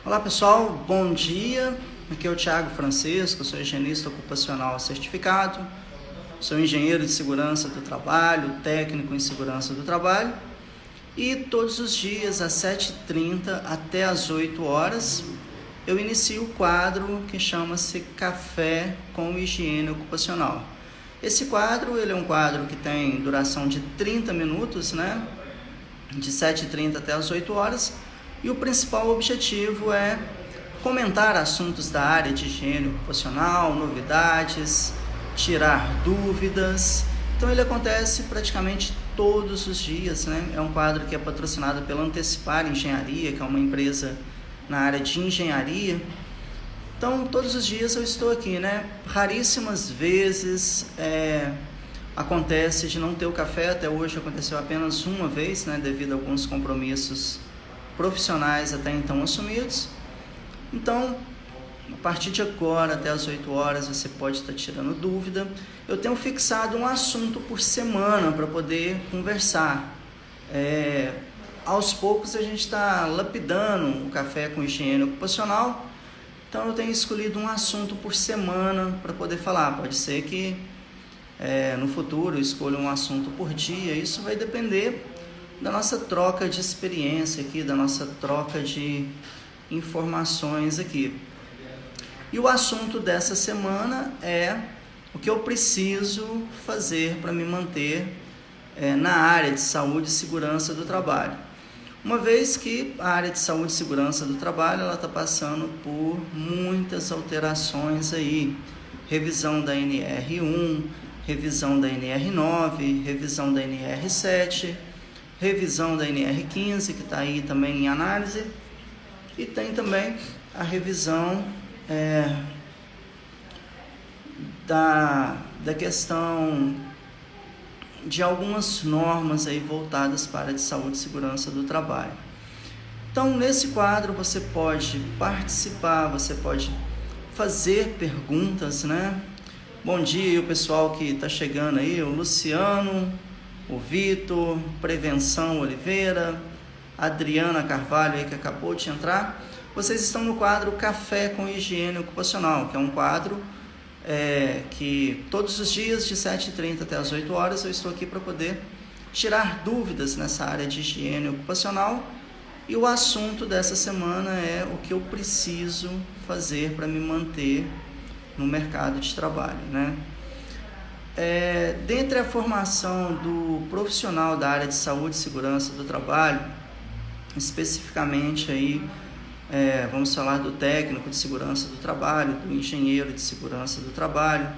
Olá pessoal, bom dia. Aqui é o Thiago Francisco, sou higienista ocupacional certificado, sou engenheiro de segurança do trabalho, técnico em segurança do trabalho e todos os dias às 7h30 até às 8 horas eu inicio o quadro que chama-se Café com Higiene Ocupacional. Esse quadro ele é um quadro que tem duração de 30 minutos, de 7h30 até às 8 horas. E o principal objetivo é comentar assuntos da área de higiene ocupacional, novidades, tirar dúvidas. Então ele acontece praticamente todos os dias, É um quadro que é patrocinado pela Antecipar Engenharia, que é uma empresa na área de engenharia. Então todos os dias eu estou aqui, Raríssimas vezes acontece de não ter o café. Até hoje aconteceu apenas uma vez, devido a alguns compromissos profissionais até então assumidos. Então, a partir de agora até as 8 horas você pode estar tirando dúvida. Eu tenho fixado um assunto por semana para poder conversar. Aos poucos a gente está lapidando o café com higiene ocupacional. Então eu tenho escolhido um assunto por semana para poder falar. Pode ser que no futuro eu escolha um assunto por dia. Isso vai depender da nossa troca de experiência aqui, da nossa troca de informações aqui. E o assunto dessa semana é o que eu preciso fazer para me manter na área de saúde e segurança do trabalho. Uma vez que a área de saúde e segurança do trabalho ela está passando por muitas alterações aí, revisão da NR1, revisão da NR9, revisão da NR7, revisão da NR15, que está aí também em análise, e tem também a revisão da questão de algumas normas aí voltadas para a área de saúde e segurança do trabalho. Então, nesse quadro você pode participar, você pode fazer perguntas, Bom dia, o pessoal que está chegando aí, o Luciano, o Vitor, Prevenção Oliveira, Adriana Carvalho aí que acabou de entrar. Vocês estão no quadro Café com Higiene Ocupacional, que é um quadro que todos os dias de 7h30 até as 8 horas eu estou aqui para poder tirar dúvidas nessa área de higiene ocupacional. E o assunto dessa semana é o que eu preciso fazer para me manter no mercado de trabalho, Dentre a formação do profissional da área de saúde e segurança do trabalho, especificamente aí, vamos falar do técnico de segurança do trabalho, do engenheiro de segurança do trabalho,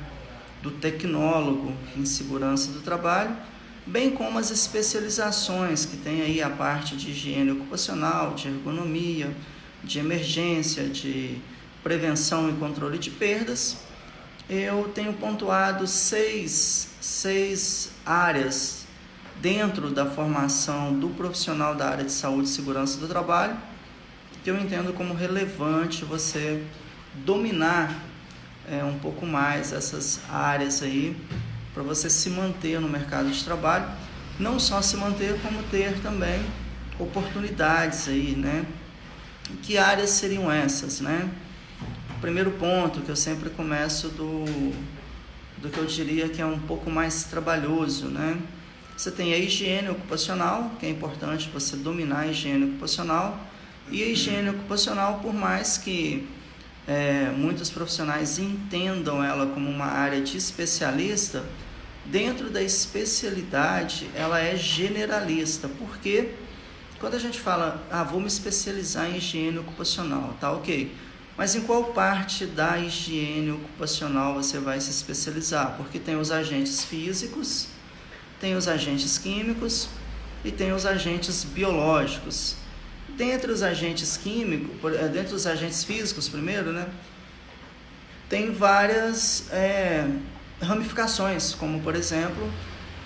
do tecnólogo em segurança do trabalho, bem como as especializações que tem aí a parte de higiene ocupacional, de ergonomia, de emergência, de prevenção e controle de perdas. Eu tenho pontuado seis áreas dentro da formação do profissional da área de saúde e segurança do trabalho, que eu entendo como relevante você dominar um pouco mais essas áreas aí, para você se manter no mercado de trabalho, não só se manter, como ter também oportunidades aí, Que áreas seriam essas, O primeiro ponto que eu sempre começo do que eu diria que é um pouco mais trabalhoso, Você tem a higiene ocupacional, que é importante você dominar a higiene ocupacional. E a higiene ocupacional, por mais que muitos profissionais entendam ela como uma área de especialista, dentro da especialidade ela é generalista, porque quando a gente fala, vou me especializar em higiene ocupacional, tá ok, mas em qual parte da higiene ocupacional você vai se especializar? Porque tem os agentes físicos, tem os agentes químicos e tem os agentes biológicos. Dentre os agentes físicos primeiro, tem várias ramificações, como por exemplo,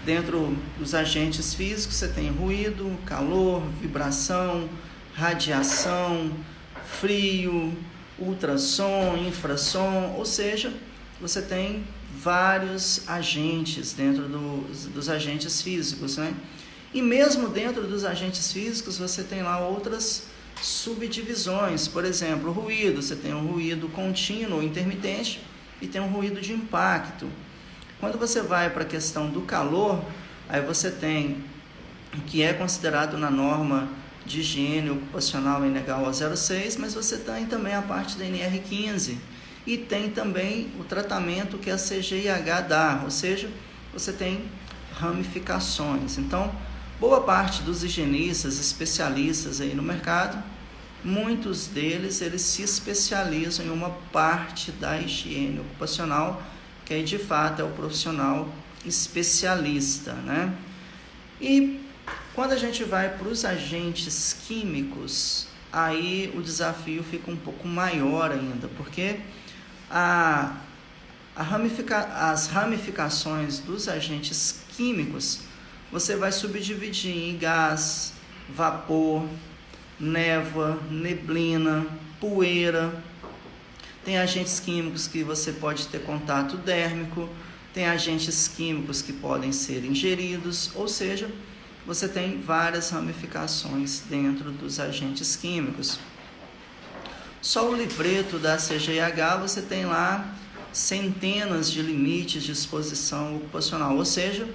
dentro dos agentes físicos você tem ruído, calor, vibração, radiação, frio, ultrassom, infrassom, ou seja, você tem vários agentes dentro dos agentes físicos, E mesmo dentro dos agentes físicos você tem lá outras subdivisões. Por exemplo, o ruído, você tem um ruído contínuo, intermitente, e tem um ruído de impacto. Quando você vai para a questão do calor, aí você tem o que é considerado na norma de higiene ocupacional NH 0,6, mas você tem também a parte da NR15 e tem também o tratamento que a CGIH dá, ou seja, você tem ramificações. Então, boa parte dos higienistas, especialistas aí no mercado, muitos deles eles se especializam em uma parte da higiene ocupacional, que aí de fato é o profissional especialista, né? E quando a gente vai para os agentes químicos, aí o desafio fica um pouco maior ainda, porque as ramificações dos agentes químicos, você vai subdividir em gás, vapor, névoa, neblina, poeira. Tem agentes químicos que você pode ter contato dérmico, tem agentes químicos que podem ser ingeridos, ou seja, você tem várias ramificações dentro dos agentes químicos. Só o livreto da CGIH você tem lá centenas de limites de exposição ocupacional, ou seja,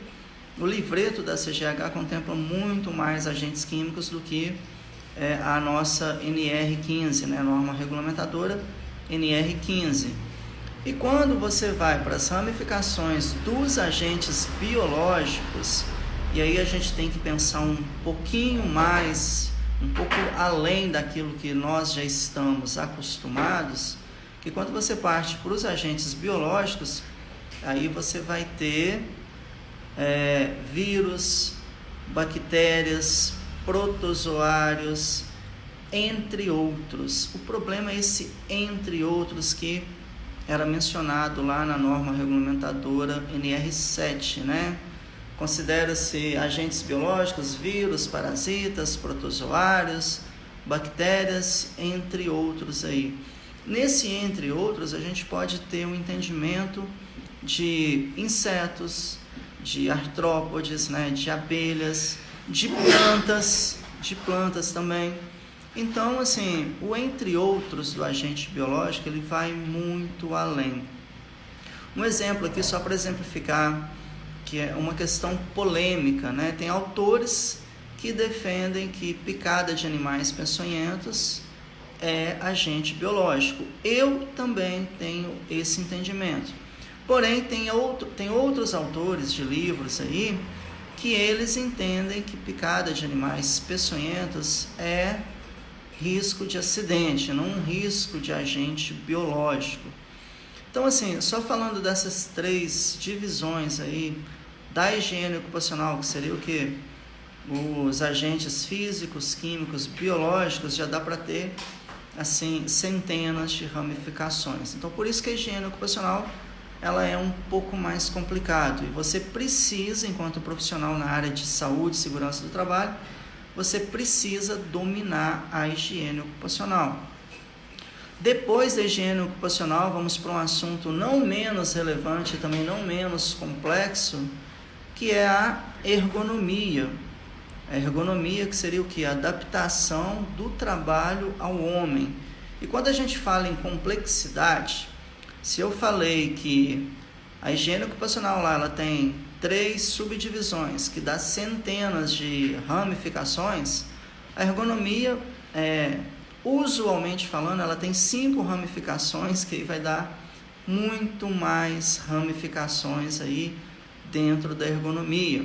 o livreto da CGIH contempla muito mais agentes químicos do que a nossa NR15, né, norma regulamentadora NR15. E quando você vai para as ramificações dos agentes biológicos, e aí a gente tem que pensar um pouquinho mais, um pouco além daquilo que nós já estamos acostumados, que quando você parte para os agentes biológicos, aí você vai ter vírus, bactérias, protozoários, entre outros. O problema é esse entre outros que era mencionado lá na norma regulamentadora NR7, né? Considera-se agentes biológicos, vírus, parasitas, protozoários, bactérias, entre outros aí. Nesse entre outros, a gente pode ter um entendimento de insetos, de artrópodes, né, de abelhas, de plantas também. Então, assim, o entre outros do agente biológico, ele vai muito além. Um exemplo aqui, só para exemplificar, que é uma questão polêmica, né? Tem autores que defendem que picada de animais peçonhentos é agente biológico. Eu também tenho esse entendimento. Porém, tem outros autores de livros aí que eles entendem que picada de animais peçonhentos é risco de acidente, não um risco de agente biológico. Então, assim, só falando dessas três divisões aí da higiene ocupacional, que seria o quê? Os agentes físicos, químicos, biológicos, já dá para ter, assim, centenas de ramificações. Então, por isso que a higiene ocupacional, ela é um pouco mais complicado. E você precisa, enquanto profissional na área de saúde e segurança do trabalho, você precisa dominar a higiene ocupacional. Depois da higiene ocupacional, vamos para um assunto não menos relevante, também não menos complexo, que é a ergonomia. A ergonomia, que seria o quê? A adaptação do trabalho ao homem. E quando a gente fala em complexidade, se eu falei que a higiene ocupacional lá, ela tem 3 subdivisões, que dá centenas de ramificações, a ergonomia, usualmente falando, ela tem 5 ramificações, que aí vai dar muito mais ramificações aí dentro da ergonomia.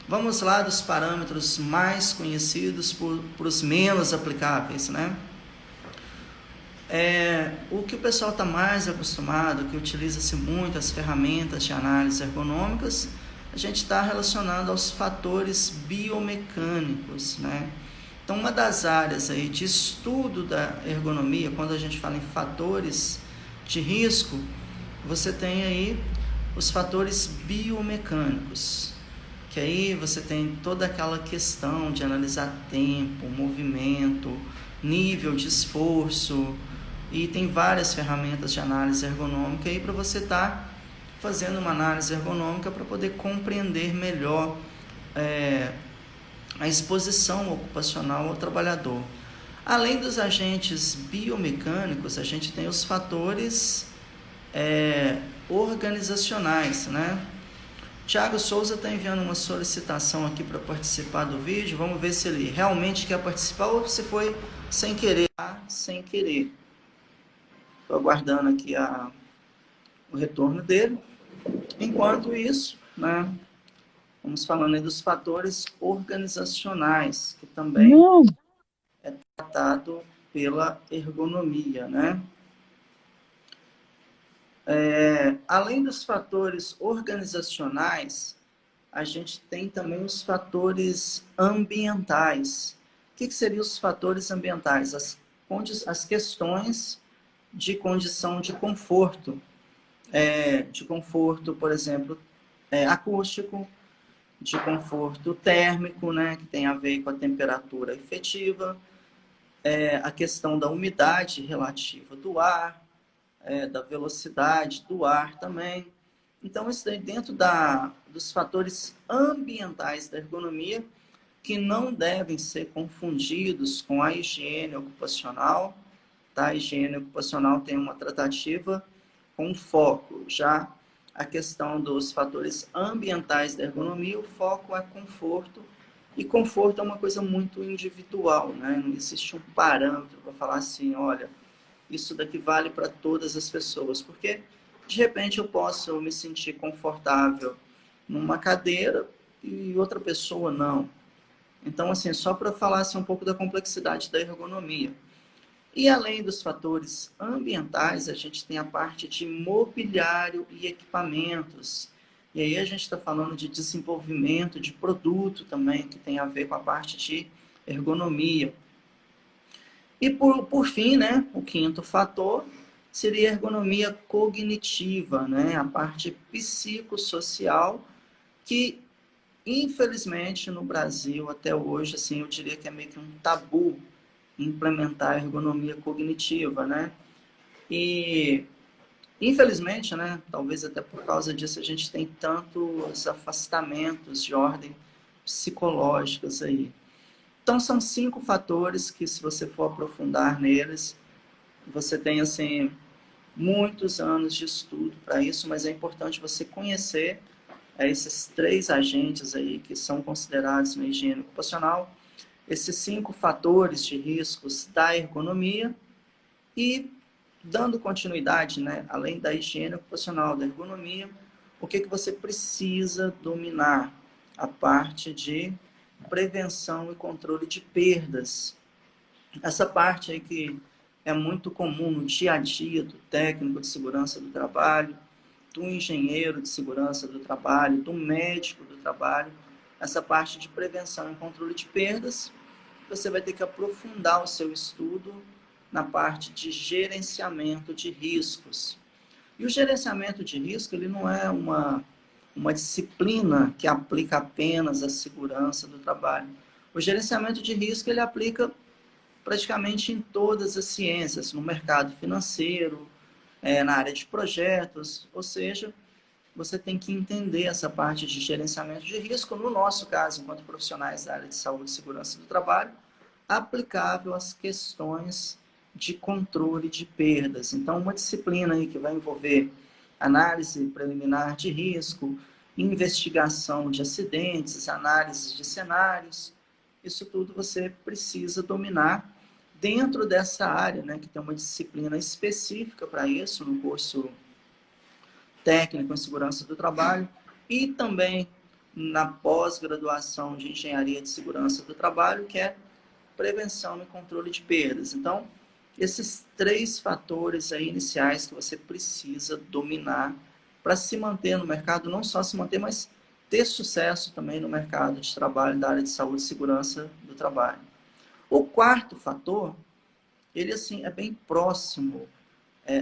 Vamos lá dos parâmetros mais conhecidos para os menos aplicáveis, né? O que o pessoal está mais acostumado, que utiliza-se muito as ferramentas de análise ergonômicas, a gente está relacionando aos fatores biomecânicos, né? Então, uma das áreas aí de estudo da ergonomia, quando a gente fala em fatores de risco, você tem aí os fatores biomecânicos, que aí você tem toda aquela questão de analisar tempo, movimento, nível de esforço, e tem várias ferramentas de análise ergonômica aí para você estar fazendo uma análise ergonômica para poder compreender melhor a exposição ocupacional ao trabalhador. Além dos agentes biomecânicos, a gente tem os fatores organizacionais, né? Thiago Souza está enviando uma solicitação aqui para participar do vídeo. Vamos ver se ele realmente quer participar ou se foi sem querer. Sem querer. Estou aguardando aqui o retorno dele. Enquanto isso, né, vamos falando aí dos fatores organizacionais, que também é tratado pela ergonomia, né? Além dos fatores organizacionais, a gente tem também os fatores ambientais. O que seriam os fatores ambientais? As questões de condição de conforto. Por exemplo, acústico, de conforto térmico, né, que tem a ver com a temperatura efetiva, a questão da umidade relativa do ar, da velocidade do ar também. Então, isso daí dentro dos fatores ambientais da ergonomia, que não devem ser confundidos com a higiene ocupacional. Tá? A higiene ocupacional tem uma tratativa com foco. Já a questão dos fatores ambientais da ergonomia, o foco é conforto. E conforto é uma coisa muito individual, né? Não existe um parâmetro para falar assim, olha, isso daqui vale para todas as pessoas, porque de repente eu posso me sentir confortável numa cadeira e outra pessoa não. Então, assim, só para falar assim, um pouco da complexidade da ergonomia. E além dos fatores ambientais, a gente tem a parte de mobiliário e equipamentos. E aí a gente está falando de desenvolvimento de produto também, que tem a ver com a parte de ergonomia. E por fim, né, o quinto fator seria a ergonomia cognitiva, né, a parte psicossocial, que infelizmente no Brasil até hoje, assim, eu diria que é meio que um tabu implementar a ergonomia cognitiva, né? E infelizmente, né, talvez até por causa disso a gente tem tantos afastamentos de ordem psicológicas aí. Então, são 5 fatores que, se você for aprofundar neles, você tem, assim, muitos anos de estudo para isso, mas é importante você conhecer esses 3 agentes aí que são considerados na higiene ocupacional, esses 5 fatores de riscos da ergonomia e, dando continuidade, né, além da higiene ocupacional, da ergonomia, o que você precisa dominar? A parte de prevenção e controle de perdas. Essa parte aí que é muito comum no dia a dia do técnico de segurança do trabalho, do engenheiro de segurança do trabalho, do médico do trabalho, essa parte de prevenção e controle de perdas, você vai ter que aprofundar o seu estudo na parte de gerenciamento de riscos. E o gerenciamento de risco, ele não é uma disciplina que aplica apenas a segurança do trabalho. O gerenciamento de risco, ele aplica praticamente em todas as ciências, no mercado financeiro, na área de projetos, ou seja, você tem que entender essa parte de gerenciamento de risco, no nosso caso, enquanto profissionais da área de saúde e segurança do trabalho, aplicável às questões de controle de perdas. Então, uma disciplina aí que vai envolver análise preliminar de risco, investigação de acidentes, análise de cenários, isso tudo você precisa dominar dentro dessa área, né, que tem uma disciplina específica para isso, no curso técnico em segurança do trabalho, e também na pós-graduação de engenharia de segurança do trabalho, que é prevenção e controle de perdas. Então, esses 3 fatores aí iniciais que você precisa dominar para se manter no mercado, não só se manter, mas ter sucesso também no mercado de trabalho da área de saúde e segurança do trabalho. O quarto fator, ele assim é bem próximo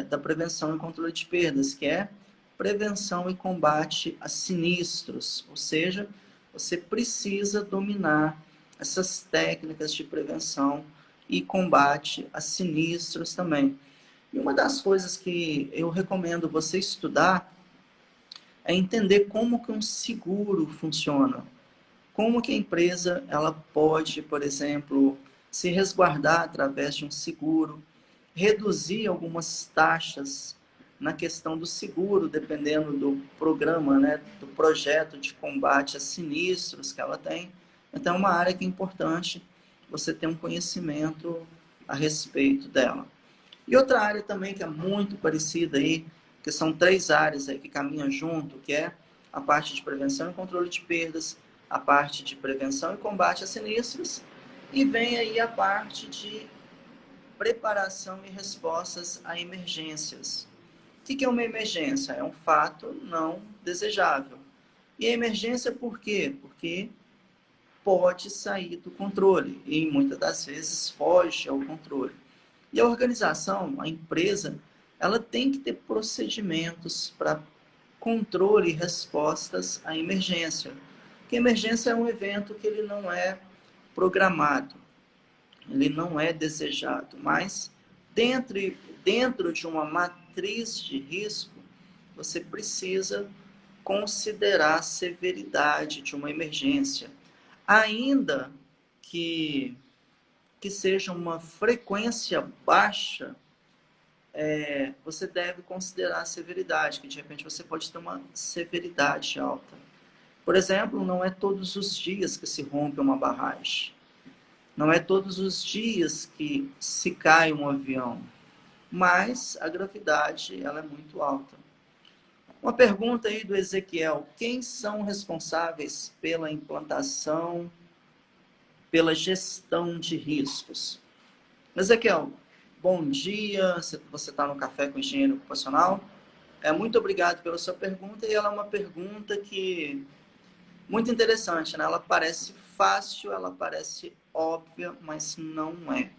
da prevenção e controle de perdas, que é prevenção e combate a sinistros, ou seja, você precisa dominar essas técnicas de prevenção e combate a sinistros também. E uma das coisas que eu recomendo você estudar é entender como que um seguro funciona. Como que a empresa ela pode, por exemplo, se resguardar através de um seguro, reduzir algumas taxas na questão do seguro, dependendo do programa, né, do projeto de combate a sinistros que ela tem. Então, é uma área que é importante você ter um conhecimento a respeito dela. E outra área também que é muito parecida aí, que são 3 áreas aí que caminham junto, que é a parte de prevenção e controle de perdas, a parte de prevenção e combate a sinistros, e vem aí a parte de preparação e respostas a emergências. O que é uma emergência? É um fato não desejável. E a emergência por quê? Porque pode sair do controle e muitas das vezes foge ao controle. E a organização, a empresa, ela tem que ter procedimentos para controle e respostas à emergência. Porque emergência é um evento que ele não é programado, ele não é desejado, mas dentro de uma matriz de risco, você precisa considerar a severidade de uma emergência, ainda que seja uma frequência baixa, você deve considerar a severidade, que de repente você pode ter uma severidade alta. Por exemplo, não é todos os dias que se rompe uma barragem. Não é todos os dias que se cai um avião. Mas a gravidade ela é muito alta. Uma pergunta aí do Ezequiel. Quem são responsáveis pela implantação, pela gestão de riscos? Ezequiel, bom dia. Você está no Café com Engenheiro Ocupacional. Muito obrigado pela sua pergunta. E ela é uma pergunta que muito interessante, né? Ela parece fácil, ela parece óbvia, mas não é.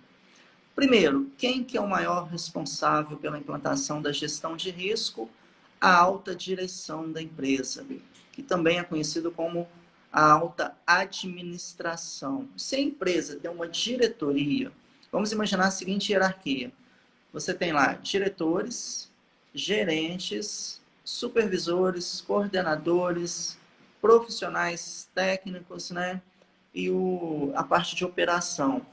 Primeiro, quem que é o maior responsável pela implantação da gestão de risco? A alta direção da empresa, que também é conhecido como a alta administração. Se a empresa tem uma diretoria, vamos imaginar a seguinte hierarquia. Você tem lá diretores, gerentes, supervisores, coordenadores, profissionais técnicos, né? E a parte de operação.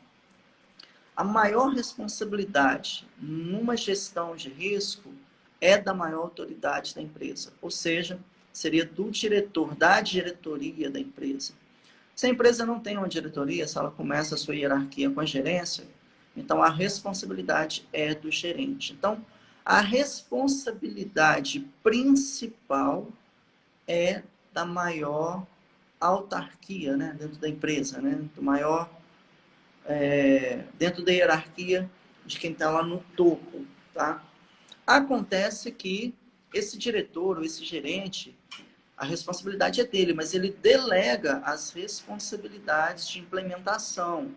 A maior responsabilidade numa gestão de risco é da maior autoridade da empresa, ou seja, seria do diretor, da diretoria da empresa. Se a empresa não tem uma diretoria, se ela começa a sua hierarquia com a gerência, então a responsabilidade é do gerente. Então, a responsabilidade principal é da maior autarquia, né, dentro da empresa, né, do maior, dentro da hierarquia de quem está lá no topo, tá? Acontece que esse diretor ou esse gerente, a responsabilidade é dele, mas ele delega as responsabilidades de implementação.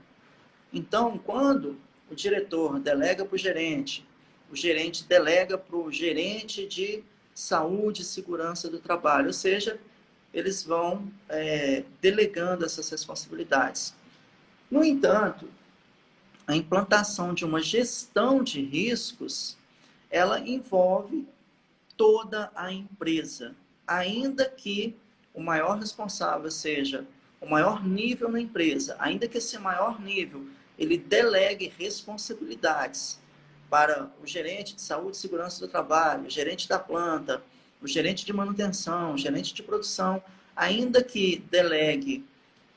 Então, quando o diretor delega para o gerente delega para o gerente de saúde e segurança do trabalho, ou seja, eles vão delegando essas responsabilidades. No entanto, a implantação de uma gestão de riscos, ela envolve toda a empresa, ainda que o maior responsável seja o maior nível na empresa, ainda que esse maior nível ele delegue responsabilidades para o gerente de saúde e segurança do trabalho, o gerente da planta, o gerente de manutenção, o gerente de produção, ainda que delegue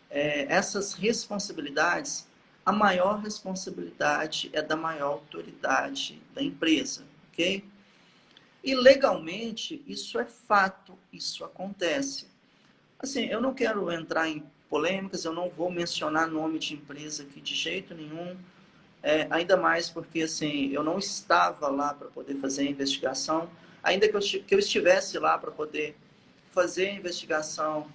essas responsabilidades, a maior responsabilidade é da maior autoridade da empresa, ok? E legalmente, isso é fato, isso acontece. Assim, eu não quero entrar em polêmicas, eu não vou mencionar nome de empresa aqui de jeito nenhum, ainda mais porque, assim, eu não estava lá para poder fazer a investigação, ainda que eu estivesse lá para poder fazer a investigação,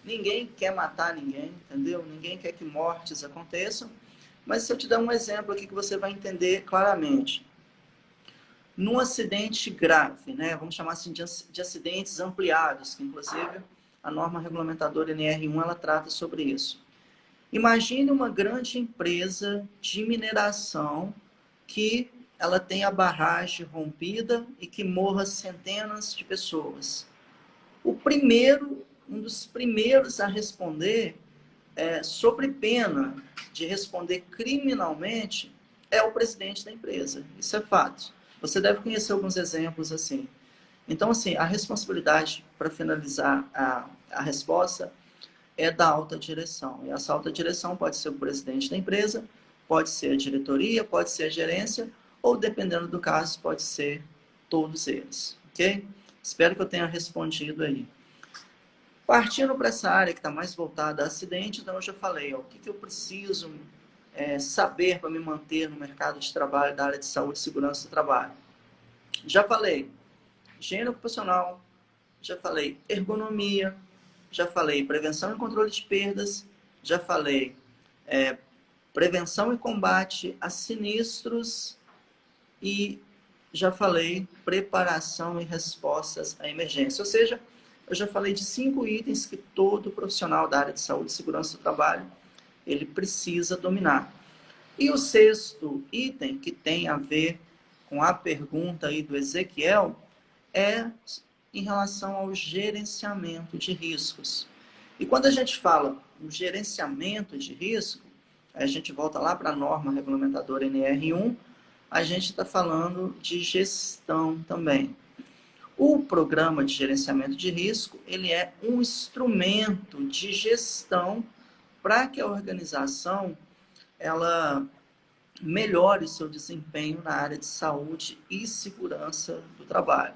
ninguém quer matar ninguém, entendeu? Ninguém quer que mortes aconteçam, mas se eu te dar um exemplo aqui que você vai entender claramente. Num acidente grave, né, vamos chamar assim de acidentes ampliados, que inclusive a norma regulamentadora NR1 ela trata sobre isso. Imagine uma grande empresa de mineração que ela tem a barragem rompida e que morra centenas de pessoas. Um dos primeiros a responder sobre pena de responder criminalmente, é o presidente da empresa. Isso é fato. Você deve conhecer alguns exemplos assim. Então, assim, a responsabilidade, para finalizar a resposta, é da alta direção. E essa alta direção pode ser o presidente da empresa, pode ser a diretoria, pode ser a gerência, ou, dependendo do caso, pode ser todos eles. Ok? Espero que eu tenha respondido aí. Partindo para essa área que está mais voltada a acidente, então eu já falei, ó, o que eu preciso saber para me manter no mercado de trabalho da área de saúde e segurança do trabalho. Já falei, higiene ocupacional, já falei ergonomia, já falei prevenção e controle de perdas, já falei prevenção e combate a sinistros e já falei preparação e respostas à emergência. Ou seja, eu já falei de 5 itens que todo profissional da área de saúde e segurança do trabalho ele precisa dominar. E o 6º item, que tem a ver com a pergunta aí do Ezequiel, é em relação ao gerenciamento de riscos. E quando a gente fala no gerenciamento de risco, a gente volta lá para a norma regulamentadora NR1, a gente está falando de gestão também. O programa de gerenciamento de risco, ele é um instrumento de gestão para que a organização ela melhore seu desempenho na área de saúde e segurança do trabalho.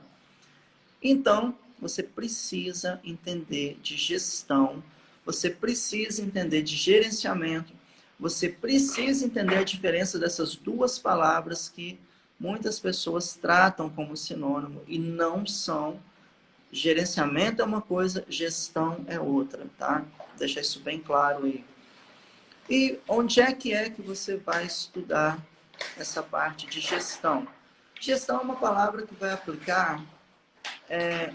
Então, você precisa entender de gestão, você precisa entender de gerenciamento, você precisa entender a diferença dessas duas palavras que muitas pessoas tratam como sinônimo e não são. Gerenciamento é uma coisa, gestão é outra, tá? Deixa isso bem claro aí. E onde é que você vai estudar essa parte de gestão? Gestão é uma palavra que vai aplicar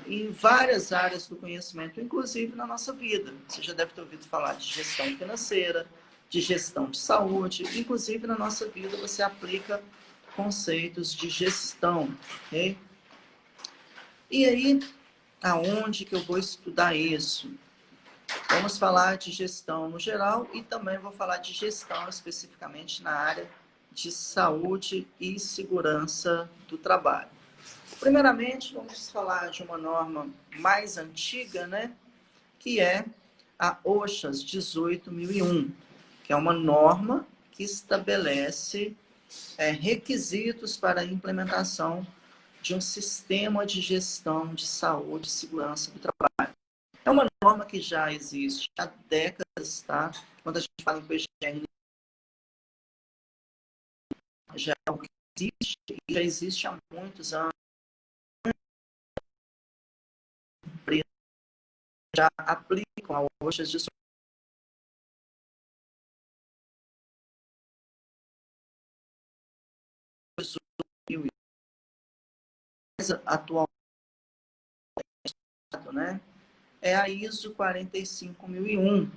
em várias áreas do conhecimento, inclusive na nossa vida. Você já deve ter ouvido falar de gestão financeira, de gestão de saúde, inclusive na nossa vida você aplica conceitos de gestão, ok? E aí, aonde que eu vou estudar isso? Vamos falar de gestão no geral e também vou falar de gestão especificamente na área de saúde e segurança do trabalho. Primeiramente, vamos falar de uma norma mais antiga, né? Que é a OHSAS 18001, que é uma norma que estabelece requisitos para a implementação de um sistema de gestão de saúde e segurança do trabalho. É uma norma que já existe há décadas, tá? Quando a gente fala em PGR, já existe há muitos anos. Já aplicam a OHSAS de atualmente, né? É a ISO 45001,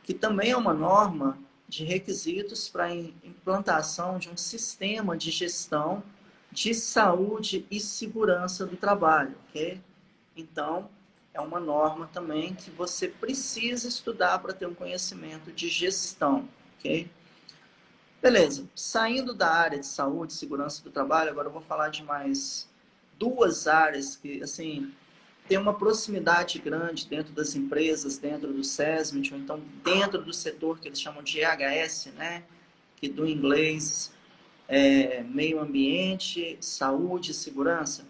que também é uma norma de requisitos para a implantação de um sistema de gestão de saúde e segurança do trabalho, ok? Então, é uma norma também que você precisa estudar para ter um conhecimento de gestão, ok? Beleza, saindo da área de saúde e segurança do trabalho, agora eu vou falar de mais 2 áreas que, assim, tem uma proximidade grande dentro das empresas, dentro do SESMIT, ou então dentro do setor que eles chamam de EHS, né? Que do inglês meio ambiente, saúde e segurança.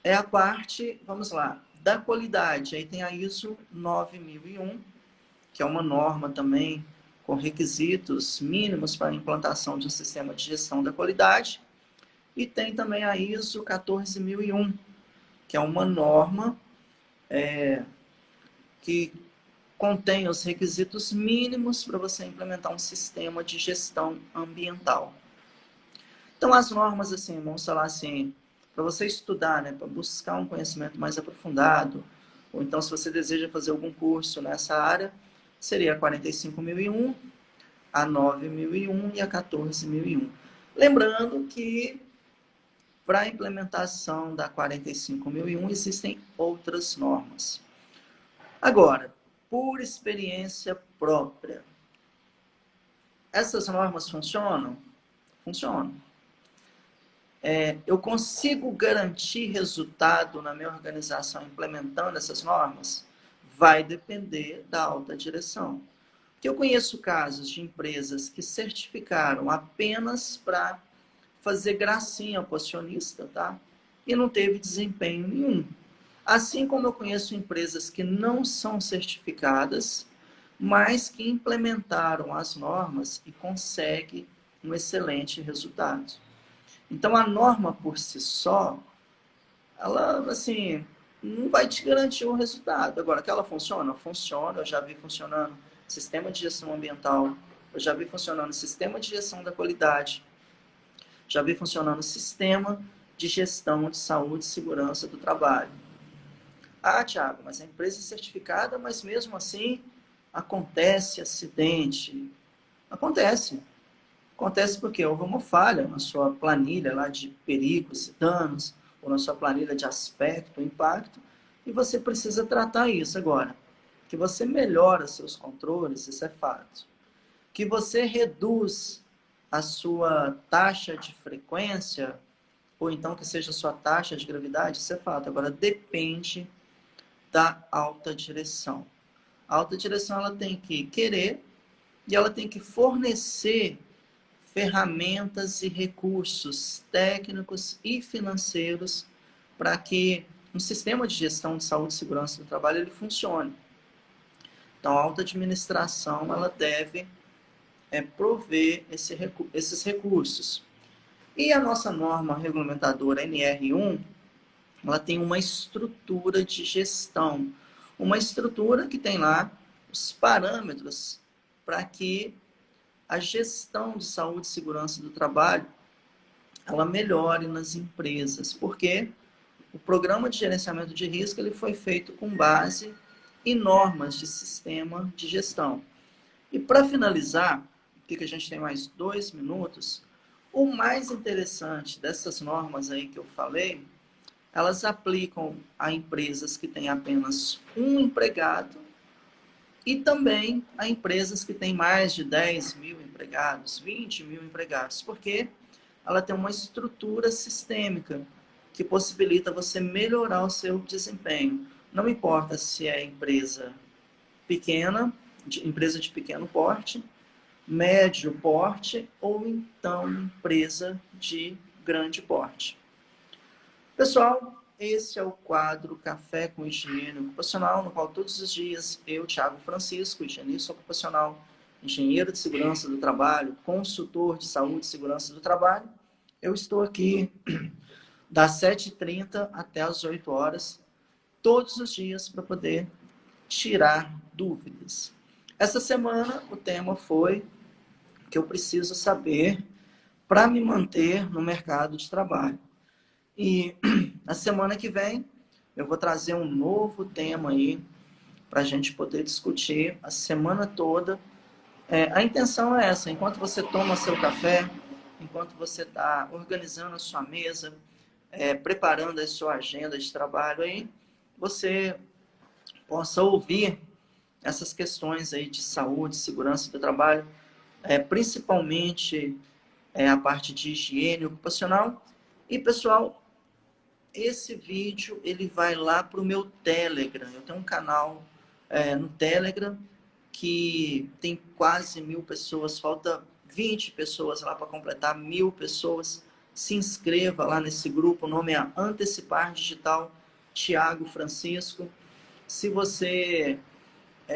É a parte, vamos lá, da qualidade. Aí tem a ISO 9001, que é uma norma também com requisitos mínimos para a implantação de um sistema de gestão da qualidade. E tem também a ISO 14001, que é uma norma que contém os requisitos mínimos para você implementar um sistema de gestão ambiental. Então, as normas, assim, vamos falar assim, para você estudar, né, para buscar um conhecimento mais aprofundado, ou então se você deseja fazer algum curso nessa área, seria a 45001, a 9001 e a 14001. Lembrando que para a implementação da 45001 existem outras normas. Agora, por experiência própria. Essas normas funcionam? Funcionam. Eu consigo garantir resultado na minha organização implementando essas normas? Vai depender da alta direção. Porque eu conheço casos de empresas que certificaram apenas para fazer gracinha ao acionista, tá? E não teve desempenho nenhum. Assim como eu conheço empresas que não são certificadas, mas que implementaram as normas e conseguem um excelente resultado. Então, a norma por si só, ela, assim, não vai te garantir um resultado. Agora, que ela funciona? Funciona. Eu já vi funcionando sistema de gestão ambiental, eu já vi funcionando sistema de gestão da qualidade, já vi funcionando sistema de gestão de saúde e segurança do trabalho. Ah, Thiago, mas a empresa é certificada, mas mesmo assim acontece acidente. Acontece. Acontece porque houve uma falha na sua planilha lá de perigos e danos, ou na sua planilha de aspecto, impacto, e você precisa tratar isso agora. Que você melhora seus controles, isso é fato. Que você reduz a sua taxa de frequência, ou então que seja a sua taxa de gravidade, isso é fato. Agora, depende da alta direção. A alta direção ela tem que querer e ela tem que fornecer ferramentas e recursos técnicos e financeiros para que um sistema de gestão de saúde e segurança do trabalho ele funcione. Então, a alta administração ela deve prover esses recursos. E a nossa norma regulamentadora NR1, ela tem uma estrutura de gestão, uma estrutura que tem lá os parâmetros para que a gestão de saúde e segurança do trabalho ela melhore nas empresas, porque o programa de gerenciamento de risco ele foi feito com base em normas de sistema de gestão. E para finalizar, que a gente tem mais 2 minutos, o mais interessante dessas normas aí que eu falei, elas aplicam a empresas que têm apenas um empregado e também a empresas que têm mais de 10 mil empregados, 20 mil empregados, porque ela tem uma estrutura sistêmica que possibilita você melhorar o seu desempenho. Não importa se é empresa pequena, empresa de pequeno porte, médio porte ou então empresa de grande porte. Pessoal, esse é o quadro Café com Higiene Ocupacional, no qual todos os dias eu, Thiago Francisco, higienista ocupacional, engenheiro de segurança do trabalho, consultor de saúde e segurança do trabalho, eu estou aqui das 7h30 até as 8 horas, todos os dias para poder tirar dúvidas. Essa semana o tema foi que eu preciso saber para me manter no mercado de trabalho. E na semana que vem eu vou trazer um novo tema aí para a gente poder discutir a semana toda. A intenção é essa, enquanto você toma seu café, enquanto você está organizando a sua mesa, preparando a sua agenda de trabalho aí, você possa ouvir essas questões aí de saúde, segurança do trabalho, principalmente a parte de higiene ocupacional. E, pessoal, esse vídeo ele vai lá para o meu Telegram. Eu tenho um canal no Telegram que tem quase 1000 pessoas, falta 20 pessoas lá para completar 1000 pessoas. Se inscreva lá nesse grupo, o nome é Antecipar Digital Thiago Francisco. Se você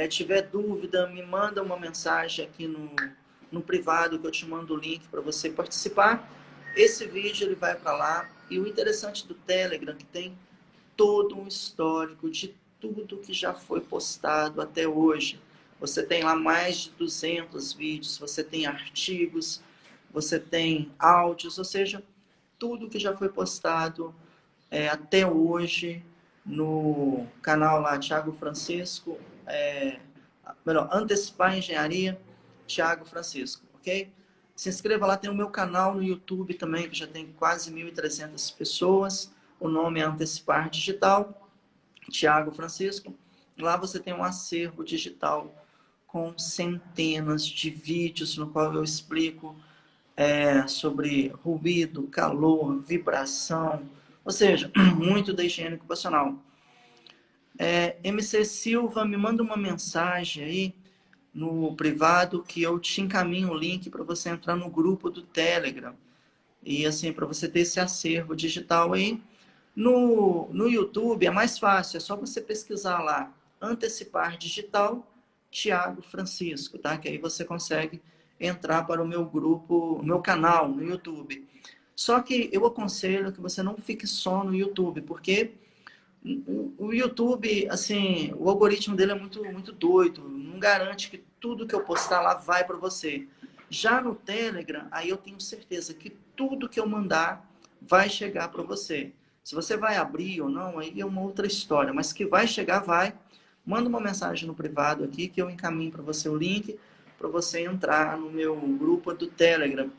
tiver dúvida, me manda uma mensagem aqui no privado que eu te mando o link para você participar. Esse vídeo ele vai para lá. E o interessante do Telegram é que tem todo um histórico de tudo que já foi postado até hoje. Você tem lá mais de 200 vídeos, você tem artigos, você tem áudios, ou seja, tudo que já foi postado até hoje no canal lá, Thiago Francisco, Antecipar Engenharia, Thiago Francisco, ok? Se inscreva lá, tem o meu canal no YouTube também, que já tem quase 1.300 pessoas. O nome é Antecipar Digital, Thiago Francisco. Lá você tem um acervo digital com centenas de vídeos no qual eu explico sobre ruído, calor, vibração, ou seja, muito da higiene ocupacional. MC Silva, me manda uma mensagem aí no privado que eu te encaminho o link para você entrar no grupo do Telegram. E assim, para você ter esse acervo digital aí. No YouTube é mais fácil, é só você pesquisar lá, Antecipar Digital, Tiago Francisco, tá? Que aí você consegue entrar para o meu grupo, o meu canal no YouTube. Só que eu aconselho que você não fique só no YouTube, porque o YouTube, assim, o algoritmo dele é muito doido, não garante que tudo que eu postar lá vai para você. Já no Telegram, aí eu tenho certeza que tudo que eu mandar vai chegar para você. Se você vai abrir ou não, aí é uma outra história, mas que vai chegar, vai. Manda uma mensagem no privado aqui que eu encaminho para você o link para você entrar no meu grupo do Telegram.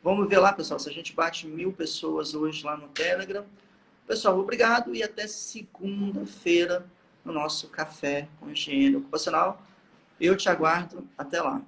Vamos ver lá, pessoal, se a gente bate 1000 pessoas hoje lá no Telegram. Pessoal, obrigado e até segunda-feira no nosso Café com Higiene Ocupacional. Eu te aguardo. Até lá.